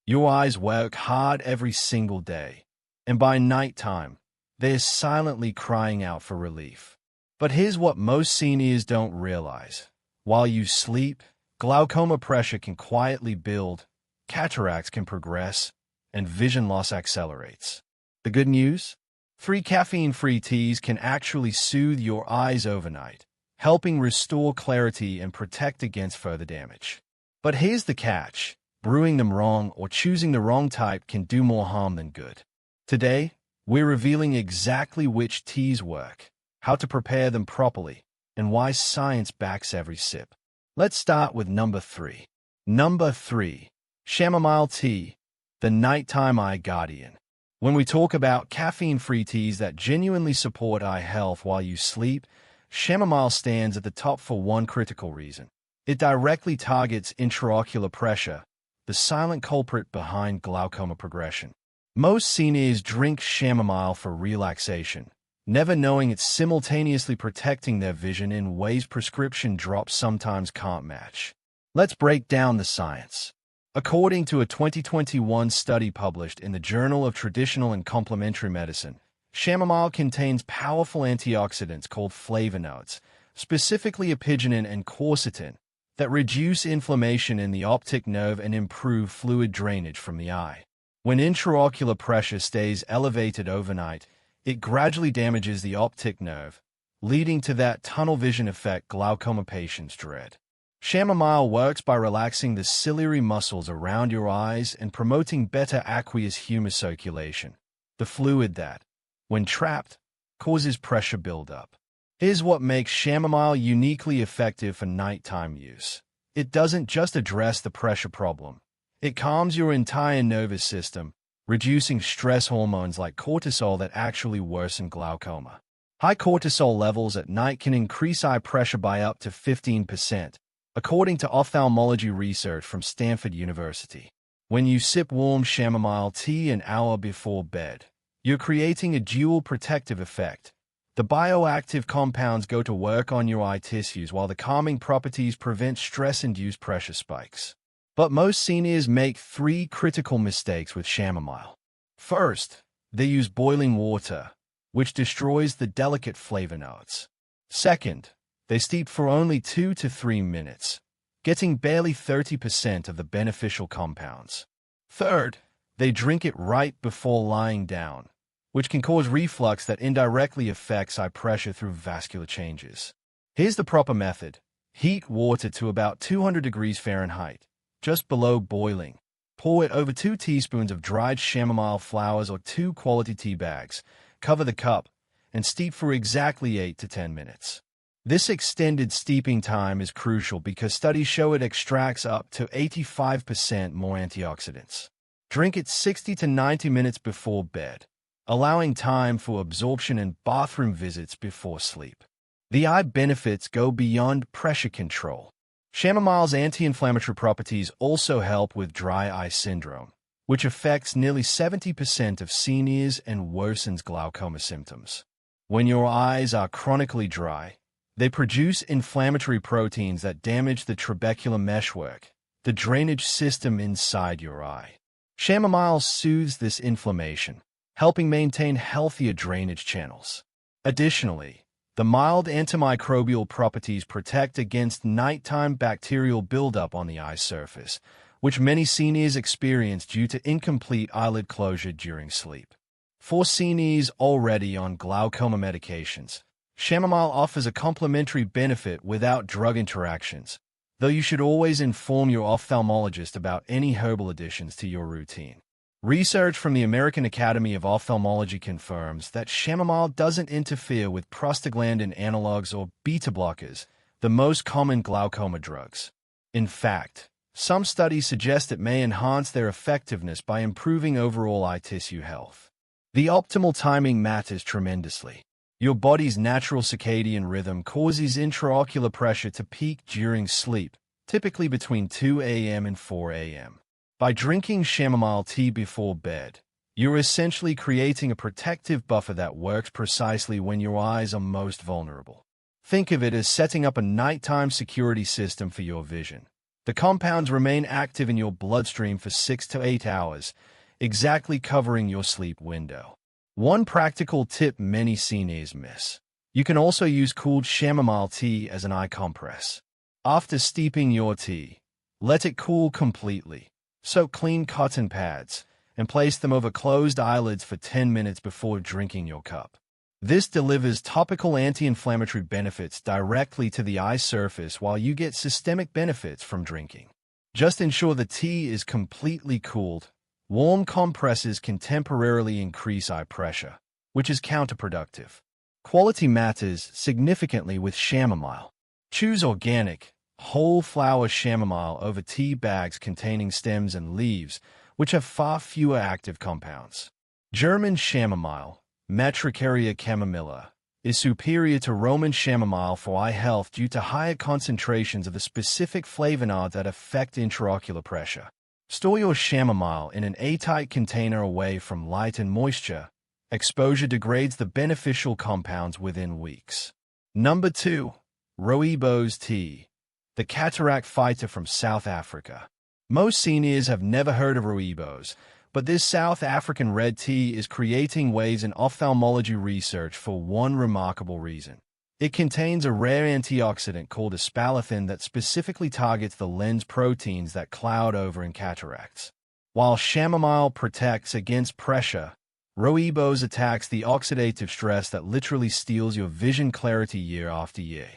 Your eyes work hard every single day, and by nighttime, they're silently crying out for relief. But here's what most seniors don't realize. While you sleep, glaucoma pressure can quietly build, cataracts can progress, and vision loss accelerates. The good news? 3 caffeine-free teas can actually soothe your eyes overnight, helping restore clarity and protect against further damage. But here's the catch. Brewing them wrong or choosing the wrong type can do more harm than good. Today, we're revealing exactly which teas work, how to prepare them properly, and why science backs every sip. Let's start with number 3. Number 3. Chamomile tea, the nighttime eye guardian. When we talk about caffeine-free teas that genuinely support eye health while you sleep, chamomile stands at the top for one critical reason. It directly targets intraocular pressure, the silent culprit behind glaucoma progression. Most seniors drink chamomile for relaxation, never knowing it's simultaneously protecting their vision in ways prescription drops sometimes can't match. Let's break down the science. According to a 2021 study published in the Journal of Traditional and Complementary Medicine, chamomile contains powerful antioxidants called flavonoids, specifically apigenin and quercetin, that reduce inflammation in the optic nerve and improve fluid drainage from the eye. When intraocular pressure stays elevated overnight, it gradually damages the optic nerve, leading to that tunnel vision effect glaucoma patients dread. Chamomile works by relaxing the ciliary muscles around your eyes and promoting better aqueous humor circulation, the fluid that, when trapped, causes pressure buildup. Here's what makes chamomile uniquely effective for nighttime use. It doesn't just address the pressure problem. It calms your entire nervous system, reducing stress hormones like cortisol that actually worsen glaucoma. High cortisol levels at night can increase eye pressure by up to 15%, according to ophthalmology research from Stanford University. When you sip warm chamomile tea an hour before bed, you're creating a dual protective effect. The bioactive compounds go to work on your eye tissues while the calming properties prevent stress-induced pressure spikes. But most seniors make 3 critical mistakes with chamomile. First, they use boiling water, which destroys the delicate flavonoids. Second, they steep for only 2 to 3 minutes, getting barely 30% of the beneficial compounds. Third, they drink it right before lying down, which can cause reflux that indirectly affects eye pressure through vascular changes. Here's the proper method. Heat water to about 200 degrees Fahrenheit, just below boiling. Pour it over 2 teaspoons of dried chamomile flowers or 2 quality tea bags. Cover the cup and steep for exactly 8 to 10 minutes. This extended steeping time is crucial because studies show it extracts up to 85% more antioxidants. Drink it 60 to 90 minutes before bed, allowing time for absorption and bathroom visits before sleep. The eye benefits go beyond pressure control. Chamomile's anti-inflammatory properties also help with dry eye syndrome, which affects nearly 70% of seniors and worsens glaucoma symptoms. When your eyes are chronically dry, they produce inflammatory proteins that damage the trabecular meshwork, the drainage system inside your eye. Chamomile soothes this inflammation, helping maintain healthier drainage channels. Additionally, the mild antimicrobial properties protect against nighttime bacterial buildup on the eye surface, which many seniors experience due to incomplete eyelid closure during sleep. For seniors already on glaucoma medications, chamomile offers a complementary benefit without drug interactions, though you should always inform your ophthalmologist about any herbal additions to your routine. Research from the American Academy of Ophthalmology confirms that chamomile doesn't interfere with prostaglandin analogs or beta blockers, the most common glaucoma drugs. In fact, some studies suggest it may enhance their effectiveness by improving overall eye tissue health. The optimal timing matters tremendously. Your body's natural circadian rhythm causes intraocular pressure to peak during sleep, typically between 2 a.m. and 4 a.m. By drinking chamomile tea before bed, you're essentially creating a protective buffer that works precisely when your eyes are most vulnerable. Think of it as setting up a nighttime security system for your vision. The compounds remain active in your bloodstream for 6 to 8 hours, exactly covering your sleep window. One practical tip many seniors miss. You can also use cooled chamomile tea as an eye compress. After steeping your tea, let it cool completely. Soak clean cotton pads and place them over closed eyelids for 10 minutes before drinking your cup. This delivers topical anti-inflammatory benefits directly to the eye surface while you get systemic benefits from drinking. Just ensure the tea is completely cooled. Warm compresses can temporarily increase eye pressure, which is counterproductive. Quality matters significantly with chamomile. Choose organic, whole flower chamomile over tea bags containing stems and leaves, which have far fewer active compounds. German chamomile, Matricaria chamomilla, is superior to Roman chamomile for eye health due to higher concentrations of the specific flavonoid that affect intraocular pressure. Store your chamomile in an airtight container away from light and moisture. Exposure degrades the beneficial compounds within weeks. Number 2. Rooibos tea, the cataract fighter from South Africa. Most seniors have never heard of rooibos, but this South African red tea is creating waves in ophthalmology research for one remarkable reason. It contains a rare antioxidant called aspalathin that specifically targets the lens proteins that cloud over in cataracts. While chamomile protects against pressure, rooibos attacks the oxidative stress that literally steals your vision clarity year after year.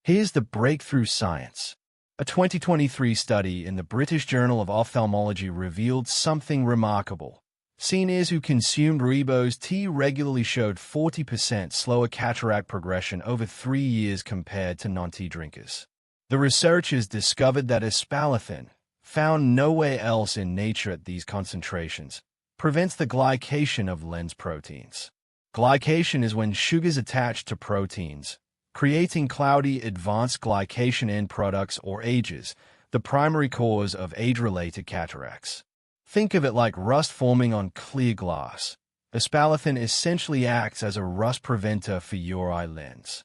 Here's the breakthrough science. A 2023 study in the British Journal of Ophthalmology revealed something remarkable. Seniors who consumed rooibos tea regularly showed 40% slower cataract progression over 3 years compared to non-tea drinkers. The researchers discovered that aspalathin, found nowhere else in nature at these concentrations, prevents the glycation of lens proteins. Glycation is when sugars attach to proteins, creating cloudy advanced glycation end products or AGEs, the primary cause of age-related cataracts. Think of it like rust forming on clear glass. Aspalathin essentially acts as a rust preventer for your eye lens.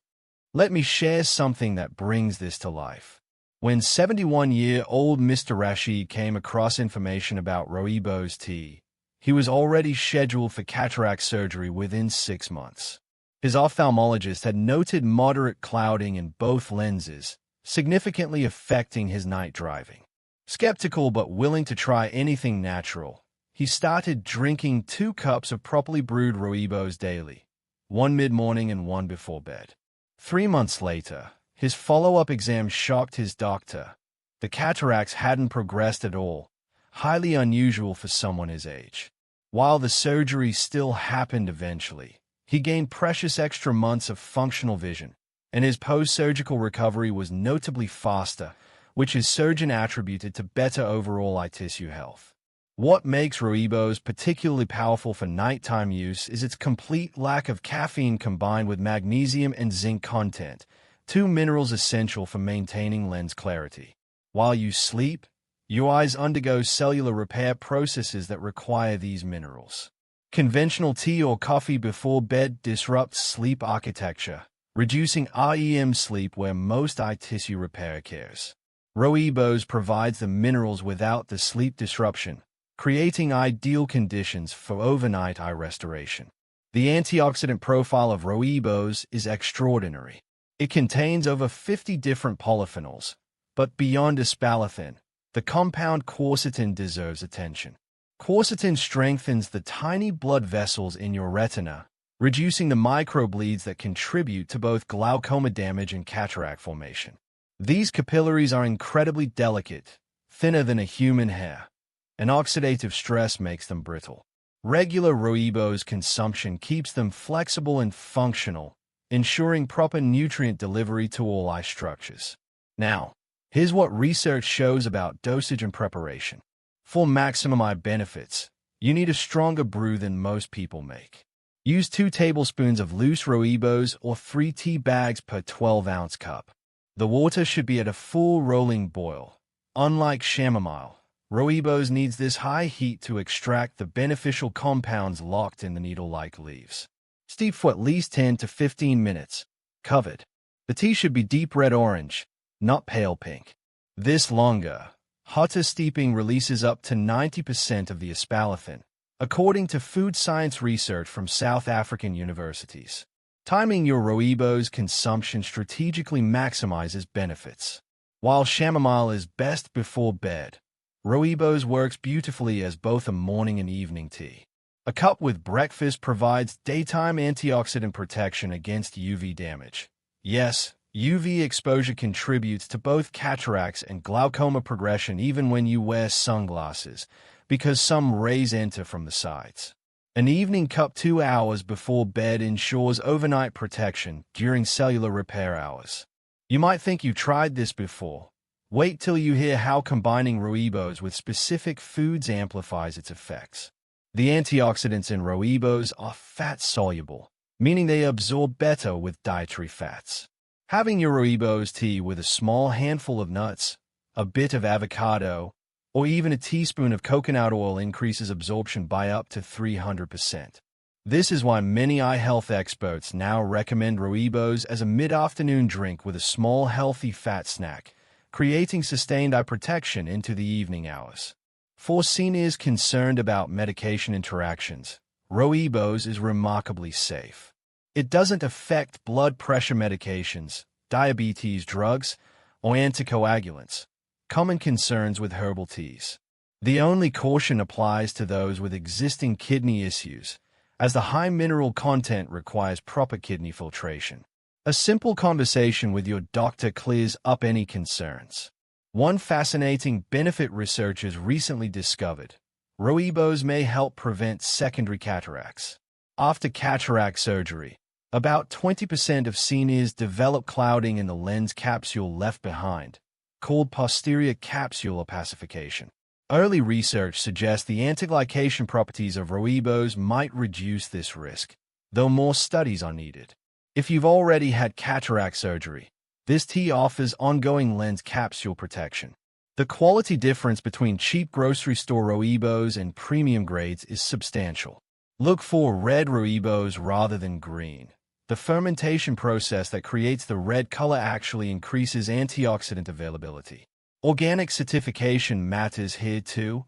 Let me share something that brings this to life. When 71-year-old Mr. Rashid came across information about rooibos tea, he was already scheduled for cataract surgery within 6 months. His ophthalmologist had noted moderate clouding in both lenses, significantly affecting his night driving. Skeptical but willing to try anything natural, he started drinking 2 cups of properly brewed rooibos daily, one mid-morning and one before bed. 3 months later, his follow-up exam shocked his doctor. The cataracts hadn't progressed at all, highly unusual for someone his age. While the surgery still happened eventually, he gained precious extra months of functional vision, and his post-surgical recovery was notably faster, which his surgeon attributed to better overall eye tissue health. What makes rooibos particularly powerful for nighttime use is its complete lack of caffeine combined with magnesium and zinc content, 2 minerals essential for maintaining lens clarity. While you sleep, your eyes undergo cellular repair processes that require these minerals. Conventional tea or coffee before bed disrupts sleep architecture, reducing REM sleep where most eye tissue repair occurs. Rooibos provides the minerals without the sleep disruption, creating ideal conditions for overnight eye restoration. The antioxidant profile of rooibos is extraordinary. It contains over 50 different polyphenols, but beyond aspalathin, the compound quercetin deserves attention. Quercetin strengthens the tiny blood vessels in your retina, reducing the microbleeds that contribute to both glaucoma damage and cataract formation. These capillaries are incredibly delicate, thinner than a human hair, and oxidative stress makes them brittle. Regular rooibos consumption keeps them flexible and functional, ensuring proper nutrient delivery to all eye structures. Now, here's what research shows about dosage and preparation. For maximum eye benefits, you need a stronger brew than most people make. Use 2 tablespoons of loose rooibos or 3 tea bags per 12-ounce cup. The water should be at a full rolling boil. Unlike chamomile, rooibos needs this high heat to extract the beneficial compounds locked in the needle-like leaves. Steep for at least 10 to 15 minutes. Covered. The tea should be deep red-orange, not pale pink. This longer, hotter steeping releases up to 90% of the aspalathin, according to food science research from South African universities. Timing your rooibos consumption strategically maximizes benefits. While chamomile is best before bed, rooibos works beautifully as both a morning and evening tea. A cup with breakfast provides daytime antioxidant protection against UV damage. Yes, UV exposure contributes to both cataracts and glaucoma progression even when you wear sunglasses, because some rays enter from the sides. An evening cup 2 hours before bed ensures overnight protection during cellular repair hours. You might think you tried this before. Wait till you hear how combining rooibos with specific foods amplifies its effects. The antioxidants in rooibos are fat-soluble, meaning they absorb better with dietary fats. Having your rooibos tea with a small handful of nuts, a bit of avocado, or even a teaspoon of coconut oil increases absorption by up to 300%. This is why many eye health experts now recommend rooibos as a mid-afternoon drink with a small healthy fat snack, creating sustained eye protection into the evening hours. For seniors concerned about medication interactions, rooibos is remarkably safe. It doesn't affect blood pressure medications, diabetes drugs, or anticoagulants, common concerns with herbal teas. The only caution applies to those with existing kidney issues, as the high mineral content requires proper kidney filtration. A simple conversation with your doctor clears up any concerns. One fascinating benefit researchers recently discovered: rooibos may help prevent secondary cataracts. After cataract surgery, about 20% of seniors develop clouding in the lens capsule left behind, called posterior capsule opacification. Early research suggests the anti-glycation properties of rooibos might reduce this risk, though more studies are needed. If you've already had cataract surgery, this tea offers ongoing lens capsule protection. The quality difference between cheap grocery store rooibos and premium grades is substantial. Look for red rooibos rather than green. The fermentation process that creates the red color actually increases antioxidant availability. Organic certification matters here too,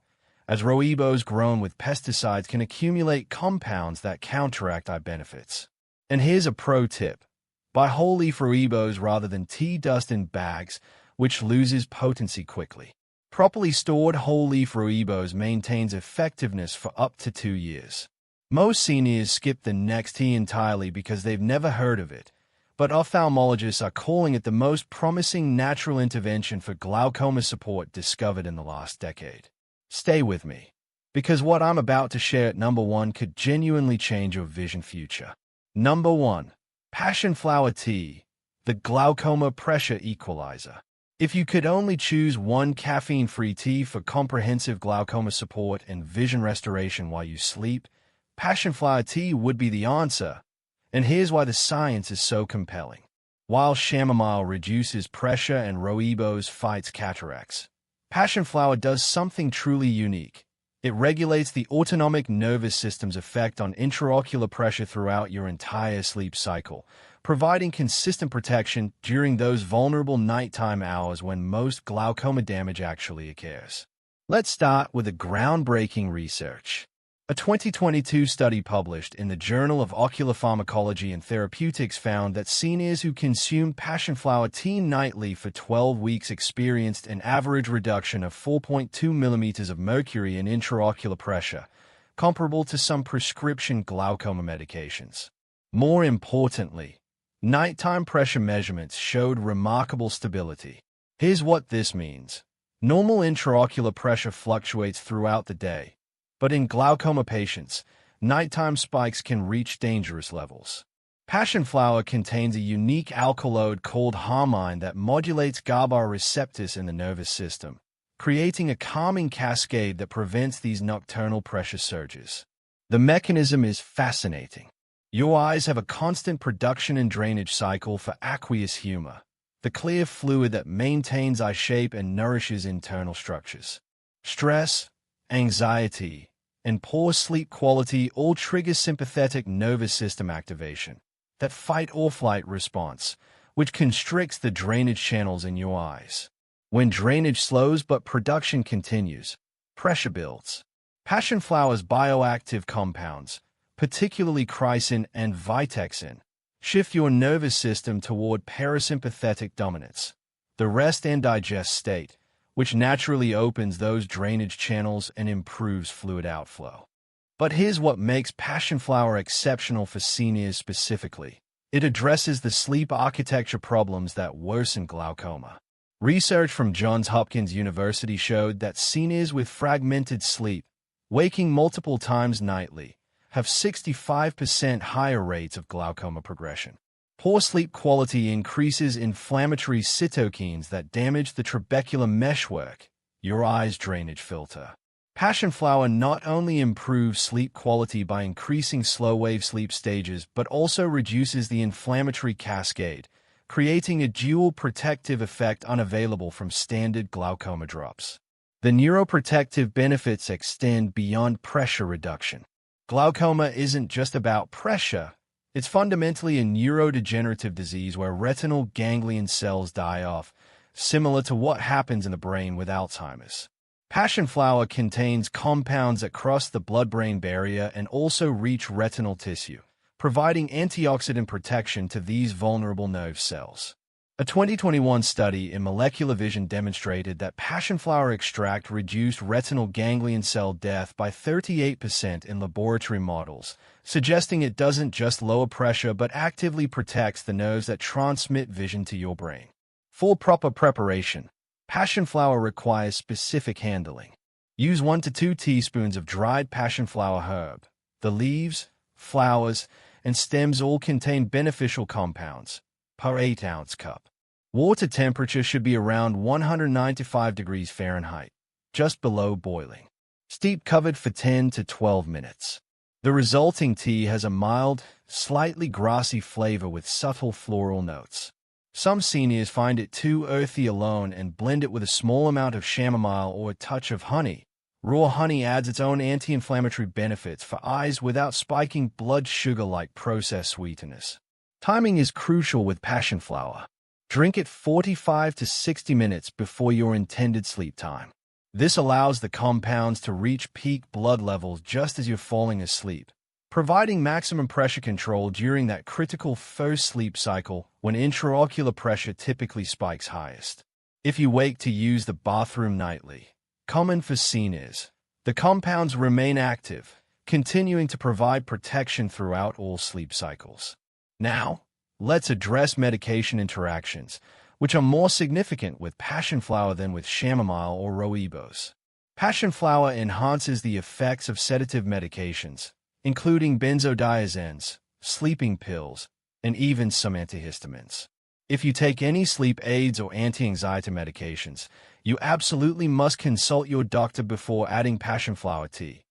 as rooibos grown with pesticides can accumulate compounds that counteract eye benefits. And here's a pro tip: buy whole leaf rooibos rather than tea dust in bags, which loses potency quickly. Properly stored whole leaf rooibos maintains effectiveness for up to 2 years. Most seniors skip the next tea entirely because they've never heard of it, but ophthalmologists are calling it the most promising natural intervention for glaucoma support discovered in the last decade. Stay with me, because what I'm about to share at number 1 could genuinely change your vision future. Number 1. Passion flower tea, the glaucoma pressure equalizer. If you could only choose one caffeine-free tea for comprehensive glaucoma support and vision restoration while you sleep, passion flower tea would be the answer. And here's why the science is so compelling. While chamomile reduces pressure and rooibos fights cataracts, passion flower does something truly unique. It regulates the autonomic nervous system's effect on intraocular pressure throughout your entire sleep cycle, providing consistent protection during those vulnerable nighttime hours when most glaucoma damage actually occurs. Let's start with the groundbreaking research. A 2022 study published in the Journal of Ocular Pharmacology and Therapeutics found that seniors who consumed passion flower tea nightly for 12 weeks experienced an average reduction of 4.2 millimeters of mercury in intraocular pressure, comparable to some prescription glaucoma medications. More importantly, nighttime pressure measurements showed remarkable stability. Here's what this means. Normal intraocular pressure fluctuates throughout the day, but in glaucoma patients, nighttime spikes can reach dangerous levels. Passion flower contains a unique alkaloid called harmine that modulates GABA receptors in the nervous system, creating a calming cascade that prevents these nocturnal pressure surges. The mechanism is fascinating. Your eyes have a constant production and drainage cycle for aqueous humor, the clear fluid that maintains eye shape and nourishes internal structures. Stress, anxiety, and poor sleep quality all trigger sympathetic nervous system activation, that fight-or-flight response, which constricts the drainage channels in your eyes. When drainage slows but production continues, pressure builds. Passion flower's bioactive compounds, particularly chrysin and vitexin, shift your nervous system toward parasympathetic dominance, the rest and digest state, which naturally opens those drainage channels and improves fluid outflow. But here's what makes passion flower exceptional for seniors specifically. It addresses the sleep architecture problems that worsen glaucoma. Research from Johns Hopkins University showed that seniors with fragmented sleep, waking multiple times nightly, have 65% higher rates of glaucoma progression. Poor sleep quality increases inflammatory cytokines that damage the trabecular meshwork, your eye's drainage filter. Passion flower not only improves sleep quality by increasing slow-wave sleep stages but also reduces the inflammatory cascade, creating a dual protective effect unavailable from standard glaucoma drops. The neuroprotective benefits extend beyond pressure reduction. Glaucoma isn't just about pressure. It's fundamentally a neurodegenerative disease where retinal ganglion cells die off, similar to what happens in the brain with Alzheimer's. Passion flower contains compounds that cross the blood-brain barrier and also reach retinal tissue, providing antioxidant protection to these vulnerable nerve cells. A 2021 study in Molecular Vision demonstrated that passion flower extract reduced retinal ganglion cell death by 38% in laboratory models, suggesting it doesn't just lower pressure but actively protects the nerves that transmit vision to your brain. For proper preparation, passion flower requires specific handling. Use 1 to 2 teaspoons of dried passion flower herb. The leaves, flowers, and stems all contain beneficial compounds, per 8-ounce cup. Water temperature should be around 195 degrees Fahrenheit, just below boiling. Steep covered for 10 to 12 minutes. The resulting tea has a mild, slightly grassy flavor with subtle floral notes. Some seniors find it too earthy alone and blend it with a small amount of chamomile or a touch of honey. Raw honey adds its own anti-inflammatory benefits for eyes without spiking blood sugar like processed sweeteners. Timing is crucial with passion flower. Drink it 45 to 60 minutes before your intended sleep time. This allows the compounds to reach peak blood levels just as you're falling asleep, providing maximum pressure control during that critical first sleep cycle when intraocular pressure typically spikes highest. If you wake to use the bathroom nightly, common for seniors, the compounds remain active, continuing to provide protection throughout all sleep cycles. Now, let's address medication interactions, which are more significant with passion flower than with chamomile or rooibos. Passion flower enhances the effects of sedative medications, including benzodiazepines, sleeping pills, and even some antihistamines. If you take any sleep aids or anti-anxiety medications, you absolutely must consult your doctor before adding passion flower tea.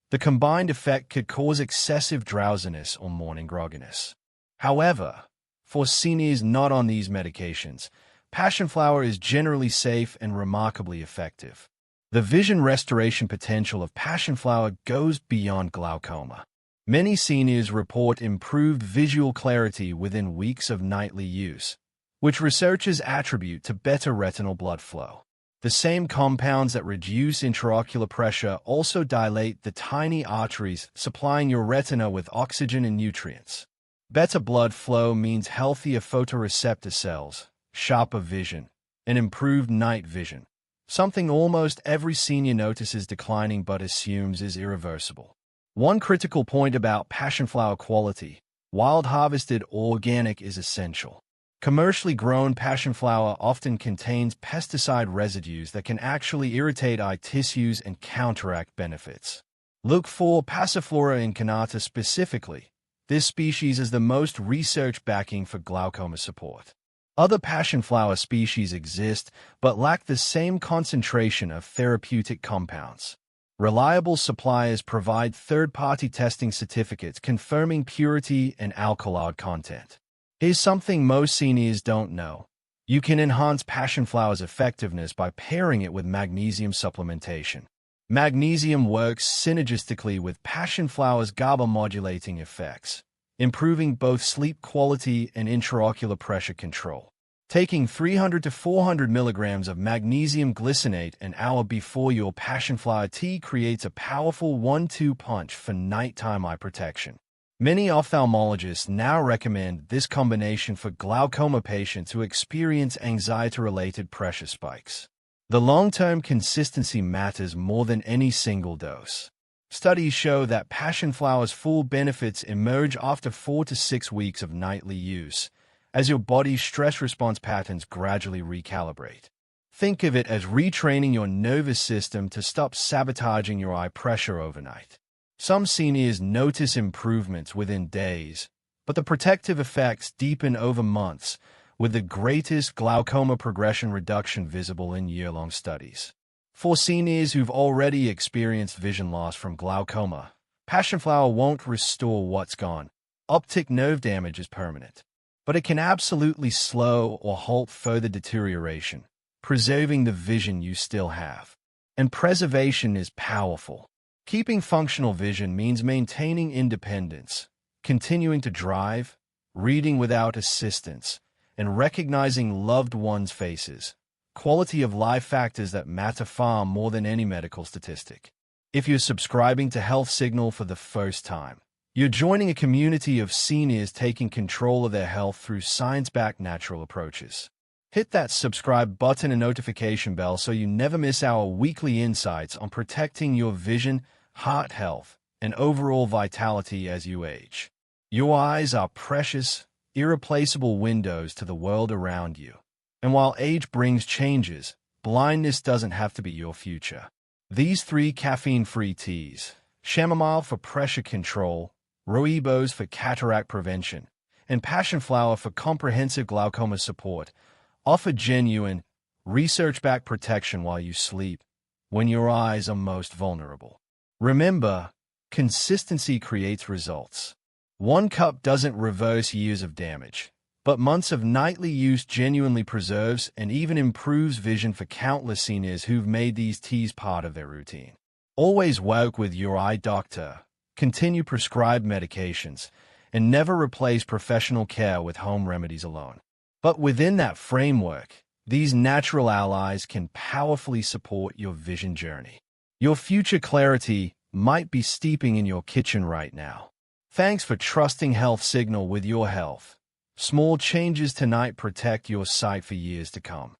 The combined effect could cause excessive drowsiness or morning grogginess. However, for seniors not on these medications, passion flower is generally safe and remarkably effective. The vision restoration potential of passion flower goes beyond glaucoma. Many seniors report improved visual clarity within weeks of nightly use, which researchers attribute to better retinal blood flow. The same compounds that reduce intraocular pressure also dilate the tiny arteries supplying your retina with oxygen and nutrients. Better blood flow means healthier photoreceptor cells, sharper vision, and improved night vision, something almost every senior notices declining but assumes is irreversible. One critical point about passion flower quality: wild harvested organic is essential. Commercially grown passion flower often contains pesticide residues that can actually irritate eye tissues and counteract benefits. Look for Passiflora incarnata specifically. This species is the most research backing for glaucoma support. Other passion flower species exist but lack the same concentration of therapeutic compounds. Reliable suppliers provide third-party testing certificates confirming purity and alkaloid content. Here's something most seniors don't know. You can enhance passion flower's effectiveness by pairing it with magnesium supplementation. Magnesium works synergistically with passion flower's GABA-modulating effects, improving both sleep quality and intraocular pressure control. Taking 300 to 400 milligrams of magnesium glycinate an hour before your passionflower tea creates a powerful 1-2 punch for nighttime eye protection. Many ophthalmologists now recommend this combination for glaucoma patients who experience anxiety-related pressure spikes. The long-term consistency matters more than any single dose. Studies show that passionflower's full benefits emerge after 4 to 6 weeks of nightly use, as your body's stress response patterns gradually recalibrate. Think of it as retraining your nervous system to stop sabotaging your eye pressure overnight. Some seniors notice improvements within days, but the protective effects deepen over months, with the greatest glaucoma progression reduction visible in year-long studies. For seniors who've already experienced vision loss from glaucoma, passionflower won't restore what's gone. Optic nerve damage is permanent, but it can absolutely slow or halt further deterioration, preserving the vision you still have. And preservation is powerful. Keeping functional vision means maintaining independence, continuing to drive, reading without assistance, and recognizing loved ones' faces. Quality of life factors that matter far more than any medical statistic. If you're subscribing to Health Signal for the first time, you're joining a community of seniors taking control of their health through science-backed natural approaches. Hit that subscribe button and notification bell so you never miss our weekly insights on protecting your vision, heart health, and overall vitality as you age. Your eyes are precious, irreplaceable windows to the world around you. And while age brings changes, blindness doesn't have to be your future. These 3 caffeine-free teas, chamomile for pressure control, rooibos for cataract prevention, and passionflower for comprehensive glaucoma support, offer genuine, research-backed protection while you sleep, when your eyes are most vulnerable. Remember, consistency creates results. 1 cup doesn't reverse years of damage, but months of nightly use genuinely preserves and even improves vision for countless seniors who've made these teas part of their routine. Always work with your eye doctor, continue prescribed medications, and never replace professional care with home remedies alone. But within that framework, these natural allies can powerfully support your vision journey. Your future clarity might be steeping in your kitchen right now. Thanks for trusting Health Signal with your health. Small changes tonight protect your sight for years to come.